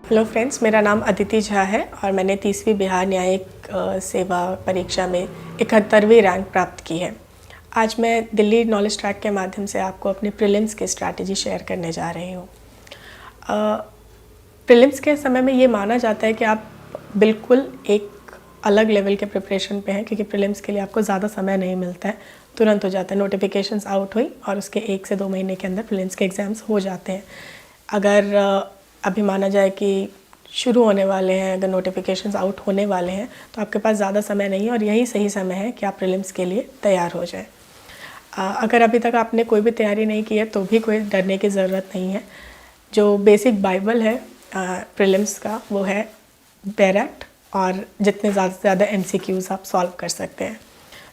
Hello friends, मेरा नाम अदिति झा है और मैंने 30वीं बिहार न्यायिक सेवा परीक्षा में 71वीं रैंक प्राप्त की है। आज मैं दिल्ली नॉलेज ट्रैक के माध्यम से आपको अपनी प्रीलिम्स की स्ट्रैटेजी शेयर करने जा रही हूँ। प्रीलिम्स के समय में ये माना जाता है कि आप बिल्कुल एक अलग लेवल के प्रिपरेशन पे हैं, क्योंकि प्रीलिम्स के लिए आपको ज़्यादा समय नहीं मिलता है, तुरंत हो जाता है। नोटिफिकेशंस आउट हुई और उसके 1 से 2 महीने के अंदर प्रीलिम्स के एग्ज़ाम्स हो जाते हैं। अगर अभी माना जाए कि शुरू होने वाले हैं, अगर नोटिफिकेशंस आउट होने वाले हैं, तो आपके पास ज़्यादा समय नहीं है और यही सही समय है कि आप प्रीलिम्स के लिए तैयार हो जाएं। अगर अभी तक आपने कोई भी तैयारी नहीं की है तो भी कोई डरने की ज़रूरत नहीं है। जो बेसिक बाइबल है प्रीलिम्स का वो है बेयर एक्ट, और जितने ज़्यादा से ज़्यादा MCQs आप सॉल्व कर सकते हैं।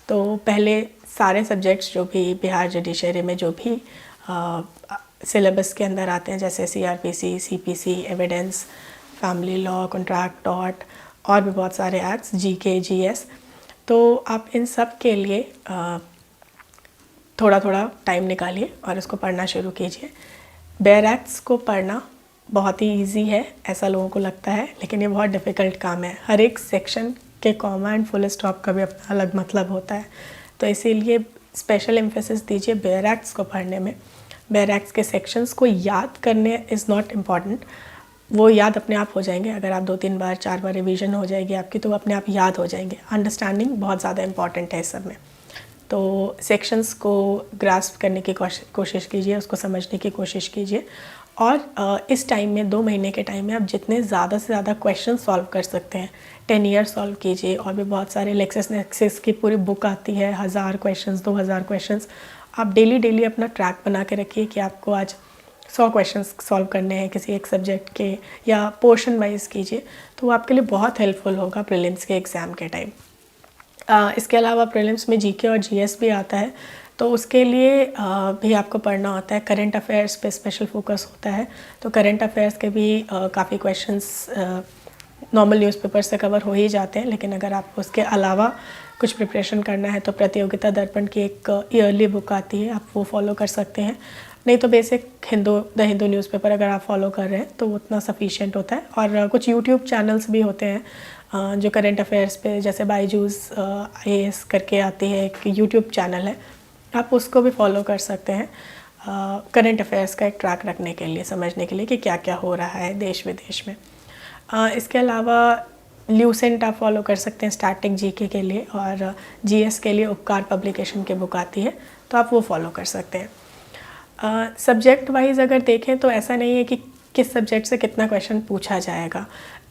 तो पहले सारे सब्जेक्ट्स जो भी बिहार जुडिशरी में जो भी सिलेबस के अंदर आते हैं, जैसे CRPC, CPC, evidence, family law, contract tort और भी बहुत सारे एक्ट्स, GK, GS, तो आप इन सब के लिए थोड़ा थोड़ा टाइम निकालिए और इसको पढ़ना शुरू कीजिए। बेयर एक्ट्स को पढ़ना बहुत ही इजी है, ऐसा लोगों को लगता है, लेकिन ये बहुत डिफ़िकल्ट काम है। हर एक सेक्शन के कॉमा एंड फुल स्टॉप का भी अपना अलग मतलब होता है, तो इसीलिए स्पेशल एम्फेसिस दीजिए बेयर एक्ट्स को पढ़ने में। बेयर एक्ट्स के सेक्शंस को याद करने इज़ नॉट इम्पॉर्टेंट, वो याद अपने आप हो जाएंगे। अगर आप 2-3 बार 4 बार रिवीजन हो जाएगी आपकी, तो वो अपने आप याद हो जाएंगे। अंडरस्टैंडिंग बहुत ज़्यादा इम्पॉर्टेंट है इस सब में। तो सेक्शंस को ग्रास्प करने की कोशिश कीजिए, उसको समझने की कोशिश कीजिए, और इस टाइम में 2 महीने के टाइम में आप जितने ज़्यादा से ज़्यादा क्वेश्चन सॉल्व कर सकते हैं 10 ईयर सॉल्व कीजिए। और भी बहुत सारे लेक्सिस नेक्सिस की पूरी बुक आती है, 1000 क्वेश्चंस, 2000 क्वेश्चंस। आप डेली अपना ट्रैक बना के रखिए कि आपको आज 100 क्वेश्चंस सॉल्व करने हैं किसी एक सब्जेक्ट के, या पोर्शन वाइज कीजिए, तो वो आपके लिए बहुत हेल्पफुल होगा प्रीलिम्स के एग्ज़ाम के टाइम। इसके अलावा प्रीलिम्स में GK और GS भी आता है, तो उसके लिए भी आपको पढ़ना होता है। करंट अफेयर्स पे स्पेशल फोकस होता है, तो करंट अफेयर्स के भी काफ़ी क्वेश्चंस नॉर्मल न्यूज़पेपर से कवर हो ही जाते हैं। लेकिन अगर आपको उसके अलावा कुछ प्रिपरेशन करना है तो प्रतियोगिता दर्पण की एक ईयरली बुक आती है, आप वो फॉलो कर सकते हैं। नहीं तो बेसिक द हिंदू न्यूज़पेपर अगर आप फॉलो कर रहे हैं तो वो उतना सफिशिएंट होता है। और कुछ यूट्यूब चैनल्स भी होते हैं जो करंट अफेयर्स पे, जैसे बायजूस IAS करके आती है, एक यूट्यूब चैनल है, आप उसको भी फॉलो कर सकते हैं करंट अफेयर्स का एक ट्रैक रखने के लिए, समझने के लिए कि क्या क्या हो रहा है देश विदेश में। इसके अलावा ल्यूसेंट आप फॉलो कर सकते हैं स्टैटिक GK के लिए, और GS के लिए उपकार पब्लिकेशन की बुक आती है, तो आप वो फॉलो कर सकते हैं। सब्जेक्ट वाइज अगर देखें तो ऐसा नहीं है कि किस सब्जेक्ट से कितना क्वेश्चन पूछा जाएगा,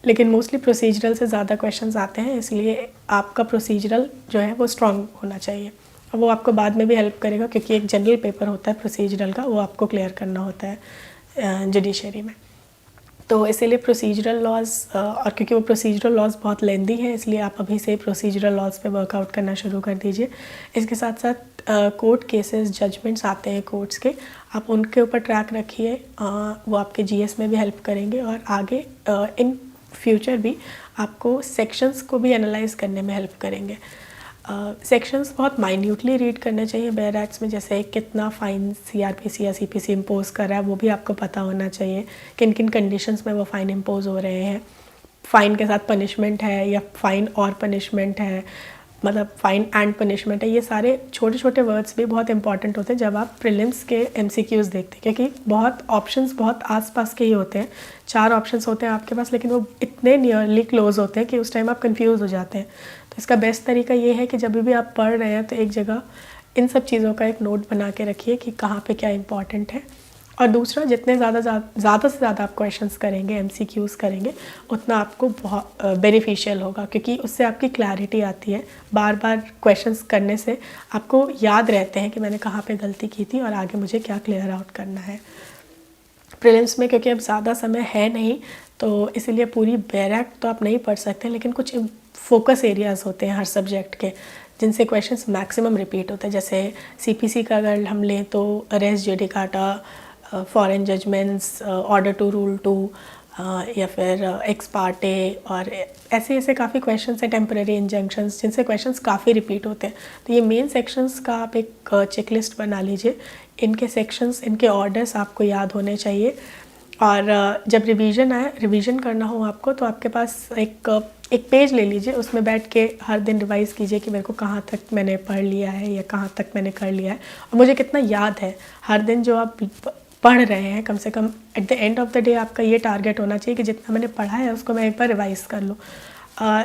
लेकिन मोस्टली प्रोसीजरल से ज़्यादा क्वेश्चंस आते हैं, इसलिए आपका प्रोसीजरल जो है वो स्ट्रॉन्ग होना चाहिए। और वो आपको बाद में भी हेल्प करेगा, क्योंकि एक जनरल पेपर होता है प्रोसीजरल का, वो आपको क्लियर करना होता है जुडिशरी में। तो इसीलिए प्रोसीजरल लॉज, और क्योंकि वो प्रोसीजरल लॉज बहुत लेंदी हैं, इसलिए आप अभी से प्रोसीजरल लॉज पे वर्कआउट करना शुरू कर दीजिए। इसके साथ साथ कोर्ट केसेस, जजमेंट्स आते हैं कोर्ट्स के, आप उनके ऊपर ट्रैक रखिए, वो आपके GS में भी हेल्प करेंगे, और आगे इन फ्यूचर भी आपको सेक्शंस को भी एनालाइज करने में हेल्प करेंगे। सेक्शंस बहुत माइन्यूटली रीड करने चाहिए बेयर एक्ट्स में, जैसे कितना फ़ाइन CRPC या CPC इम्पोज कर रहा है वो भी आपको पता होना चाहिए, किन किन कंडीशंस में वो फ़ाइन इम्पोज हो रहे हैं, फ़ाइन के साथ पनिशमेंट है या फ़ाइन और पनिशमेंट है, मतलब फ़ाइन एंड पनिशमेंट है। ये सारे छोटे छोटे वर्ड्स भी बहुत इंपॉर्टेंट होते हैं जब आप प्रीलिम्स के MCQs देखते हैं, क्योंकि बहुत ऑप्शंस बहुत आसपास के ही होते हैं। 4 ऑप्शंस होते हैं आपके पास, लेकिन वो इतने नियरली क्लोज होते हैं कि उस टाइम आप कंफ्यूज हो जाते हैं। तो इसका बेस्ट तरीका ये है कि जब भी आप पढ़ रहे हैं तो एक जगह इन सब चीज़ों का एक नोट बना के रखिए कि कहाँ पे क्या इंपॉर्टेंट है। और दूसरा, जितने ज़्यादा से ज़्यादा आप क्वेश्चंस करेंगे, MCQs करेंगे, उतना आपको बहुत बेनिफिशियल होगा, क्योंकि उससे आपकी क्लैरिटी आती है। बार बार क्वेश्चंस करने से आपको याद रहते हैं कि मैंने कहाँ पे गलती की थी और आगे मुझे क्या क्लियर आउट करना है। प्रीलिम्स में क्योंकि अब ज़्यादा समय है नहीं, तो इसीलिए पूरी बेयर एक्ट तो आप नहीं पढ़ सकते, लेकिन कुछ फोकस एरियाज़ होते हैं हर सब्जेक्ट के, जिनसे क्वेश्चंस मैक्सिमम रिपीट होते हैं। जैसे CPC का अगर हम लें तो res judicata, foreign judgments, order two rule 2, या फिर एक्स पार्टे, और ऐसे ऐसे काफ़ी क्वेश्चंस हैं, टेम्पररी इंजंक्शंस, जिनसे क्वेश्चंस काफ़ी रिपीट होते हैं। तो ये मेन सेक्शंस का आप एक चेकलिस्ट बना लीजिए। इनके सेक्शंस, इनके ऑर्डर्स आपको याद होने चाहिए। और जब रिवीजन करना हो आपको, तो आपके पास एक पेज ले लीजिए, उसमें बैठ के हर दिन रिवाइज़ कीजिए कि मेरे को कहाँ तक मैंने पढ़ लिया है या कहाँ तक मैंने कर लिया है और मुझे कितना याद है। हर दिन जो आप पढ़ रहे हैं, कम से कम at the end of the day आपका ये टारगेट होना चाहिए कि जितना मैंने पढ़ा है उसको मैं एक बार रिवाइज़ कर लूँ।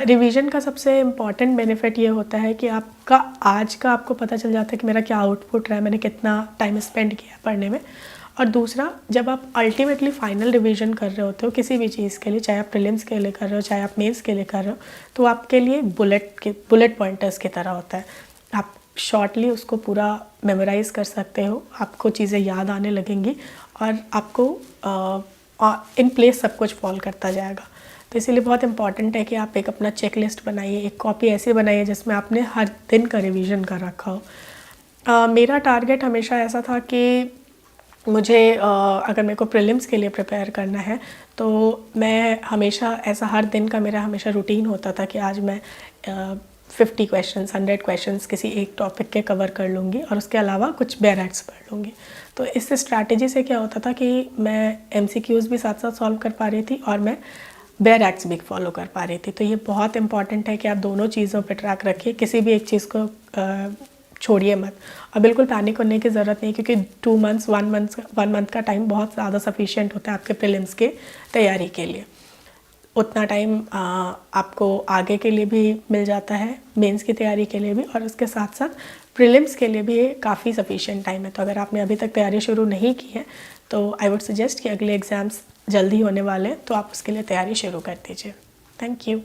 रिवीजन का सबसे इम्पॉर्टेंट बेनिफिट ये होता है कि आपका आज का आपको पता चल जाता है कि मेरा क्या आउटपुट रहा है, मैंने कितना टाइम स्पेंड किया पढ़ने में। और दूसरा, जब आप अल्टीमेटली फाइनल रिवीजन कर रहे होते हो किसी भी चीज़ के लिए, चाहे आप प्रीलिम्स के लिए कर रहे हो, चाहे आप मेंस के लिए कर रहे हो, तो आपके लिए बुलेट पॉइंटर्स की तरह होता है। आप शॉर्टली उसको पूरा मेमोराइज़ कर सकते हो, आपको चीज़ें याद आने लगेंगी और आपको इन प्लेस सब कुछ फॉल करता जाएगा। तो इसीलिए बहुत इंपॉर्टेंट है कि आप एक अपना चेक लिस्ट बनाइए, एक कॉपी ऐसी बनाइए जिसमें आपने हर दिन का रिवीजन कर रखा हो। मेरा टारगेट हमेशा ऐसा था कि मुझे अगर मेरे को प्रीलिम्स के लिए प्रिपेयर करना है तो मैं हमेशा ऐसा हर दिन का मेरा हमेशा रूटीन होता था कि आज मैं 50 क्वेश्चंस 100 क्वेश्चंस किसी एक टॉपिक के कवर कर लूँगी और उसके अलावा कुछ बेयर एक्ट्स पढ़ लूँगी। तो इस स्ट्रैटेजी से क्या होता था कि मैं MCQs भी साथ साथ सॉल्व कर पा रही थी और मैं बेयर एक्ट्स भी फॉलो कर पा रही थी। तो ये बहुत इंपॉर्टेंट है कि आप दोनों चीज़ों पे ट्रैक रखिए, किसी भी एक चीज़ को छोड़िए मत। और बिल्कुल पैनिक होने की ज़रूरत नहीं, क्योंकि 2 मंथ्स 1 मंथ का टाइम बहुत ज़्यादा सफिशिएंट होता है आपके प्रीलिम्स के तैयारी के लिए। उतना टाइम आपको आगे के लिए भी मिल जाता है, मेंस की तैयारी के लिए भी, और उसके साथ साथ प्रीलिम्स के लिए भी काफ़ी सफिशिएंट टाइम है। तो अगर आपने अभी तक तैयारी शुरू नहीं की है तो आई वुड सजेस्ट कि अगले एग्ज़ाम्स जल्दी होने वाले हैं, तो आप उसके लिए तैयारी शुरू कर दीजिए। Thank you.